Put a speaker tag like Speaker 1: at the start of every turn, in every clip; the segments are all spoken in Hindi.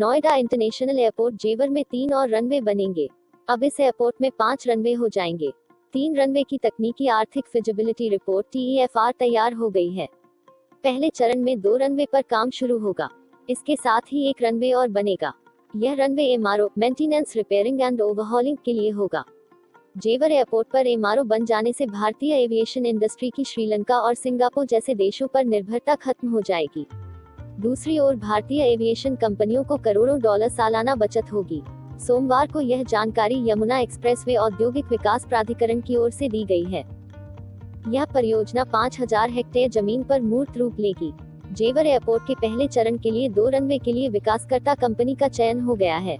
Speaker 1: नोएडा इंटरनेशनल एयरपोर्ट जेवर में 3 और रनवे बनेंगे। अब इस एयरपोर्ट में 5 रनवे हो जाएंगे। 3 रनवे की तकनीकी आर्थिक फिजिबिलिटी रिपोर्ट TEFR तैयार हो गई है। पहले चरण में 2 रनवे पर काम शुरू होगा। इसके साथ ही 1 रनवे और बनेगा। यह runway MRO maintenance, repairing and overhauling के लिए होगा। जेवर एयरपोर्ट पर MRO बन जाने से भारतीय एविएशन इंडस्ट्री की श्रीलंका और सिंगापुर जैसे देशों पर निर्भरता खत्म हो जाएगी। दूसरी ओर भारतीय एविएशन कंपनियों को करोड़ों डॉलर सालाना बचत होगी। सोमवार को यह जानकारी यमुना एक्सप्रेसवे औद्योगिक विकास प्राधिकरण की ओर से दी गई है। यह परियोजना 5000 हेक्टेयर जमीन पर मूर्त रूप लेगी। जेवर एयरपोर्ट के पहले चरण के लिए 2 रनवे के लिए विकासकर्ता कंपनी का चयन हो गया है।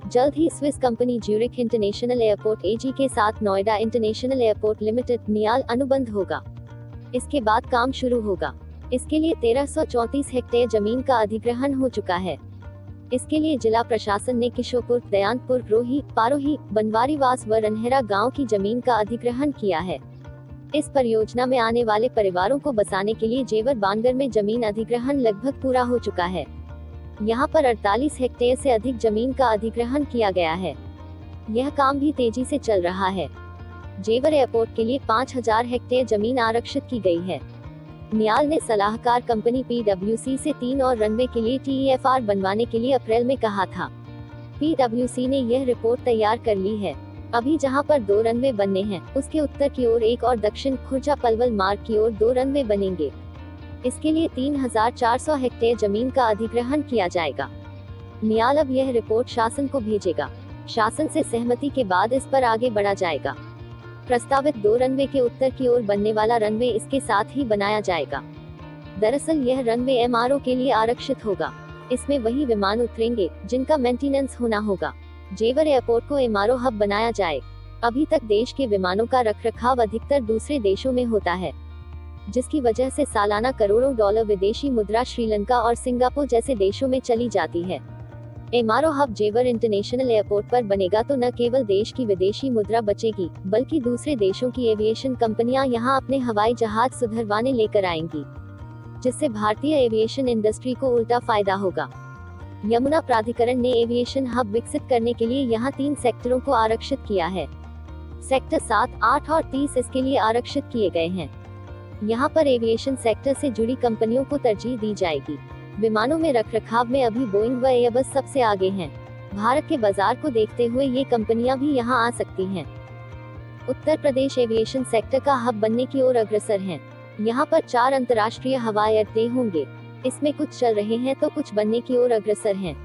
Speaker 1: जल्द ही Swiss company Zurich international airport AG के साथ नोएडा इंटरनेशनल एयरपोर्ट लिमिटेड नियाल अनुबंध होगा। इसके बाद काम शुरू होगा। इसके लिए 1334 हेक्टेयर जमीन का अधिग्रहण हो चुका है। इसके लिए जिला प्रशासन ने किशोरपुर, दयानपुर, रोही, पारोही, बनवारीवास व रनहेरा गांव की जमीन का अधिग्रहण किया है। इस परियोजना में आने वाले परिवारों को बसाने के लिए जेवर बानगर में जमीन अधिग्रहण लगभग पूरा हो चुका है। यहाँ पर 48 हेक्टेयर से अधिक जमीन का अधिग्रहण किया गया है। यह काम भी तेजी से चल रहा है। जेवर एयरपोर्ट के लिए 5000 हेक्टेयर जमीन आरक्षित की गई है। नियाल ने सलाहकार कंपनी PwC से 3 और रनवे के लिए TEFR बनवाने के लिए अप्रैल में कहा था। PwC ने यह रिपोर्ट तैयार कर ली है। अभी जहां पर 2 रनवे बनने हैं, उसके उत्तर की ओर 1 और दक्षिण खुर्जा पलवल मार्ग की ओर 2 रनवे बनेंगे। इसके लिए 3400 हेक्टेयर जमीन का अधिग्रहण किया जाएगा। नियाल अब यह रिपोर्ट शासन को भेजेगा। शासन से सहमति के बाद इस पर आगे बढ़ा जाएगा। प्रस्तावित 2 रनवे के उत्तर की ओर बनने वाला रनवे इसके साथ ही बनाया जाएगा। दरअसल यह रनवे MRO के लिए आरक्षित होगा। इसमें वही विमान उतरेंगे जिनका मेंटेनेंस होना होगा। जेवर एयरपोर्ट को MRO हब बनाया जाए। अभी तक देश के विमानों का रखरखाव अधिकतर दूसरे देशों में होता है, जिसकी वजह से सालाना करोड़ों डॉलर विदेशी मुद्रा श्रीलंका और सिंगापुर जैसे देशों में चली जाती है। MRO हब जेवर इंटरनेशनल एयरपोर्ट पर बनेगा तो न केवल देश की विदेशी मुद्रा बचेगी, बल्कि दूसरे देशों की एविएशन कंपनियां यहां अपने हवाई जहाज सुधरवाने लेकर आएंगी, जिससे भारतीय एविएशन इंडस्ट्री को उल्टा फायदा होगा। यमुना प्राधिकरण ने एविएशन हब विकसित करने के लिए यहां 3 सेक्टरों को आरक्षित किया है। सेक्टर 7, 8 और 30 इसके लिए आरक्षित किए गए हैं। यहां पर एविएशन सेक्टर से जुड़ी कंपनियों को तरजीह दी जाएगी। विमानों में रखरखाव में अभी बोइंग व एयरबस सबसे आगे हैं। भारत के बाजार को देखते हुए ये कंपनियां भी यहां आ सकती हैं। उत्तर प्रदेश एविएशन सेक्टर का हब बनने की ओर अग्रसर है। यहां पर 4 अंतर्राष्ट्रीय हवाई अड्डे होंगे। इसमें कुछ चल रहे हैं तो कुछ बनने की ओर अग्रसर हैं।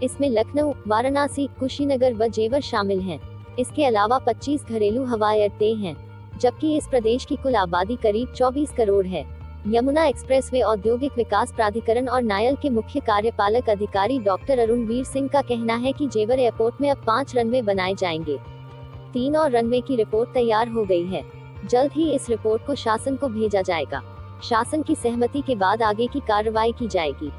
Speaker 1: इसमें लखनऊ, वाराणसी, कुशीनगर व जेवर शामिल हैं। इसके अलावा 25 घरेलू हवाई अड्डे हैं, जबकि इस प्रदेश की कुल आबादी करीब 24 करोड़ है। यमुना एक्सप्रेसवे औद्योगिक विकास प्राधिकरण और नायल के मुख्य कार्यपालक अधिकारी डॉक्टर अरुणवीर सिंह का कहना है कि जेवर एयरपोर्ट में अब 5 रनवे बनाए जाएंगे। 3 और रनवे की रिपोर्ट तैयार हो गई है। जल्द ही इस रिपोर्ट को शासन को भेजा जाएगा। शासन की सहमति के बाद आगे की कार्रवाई की जाएगी।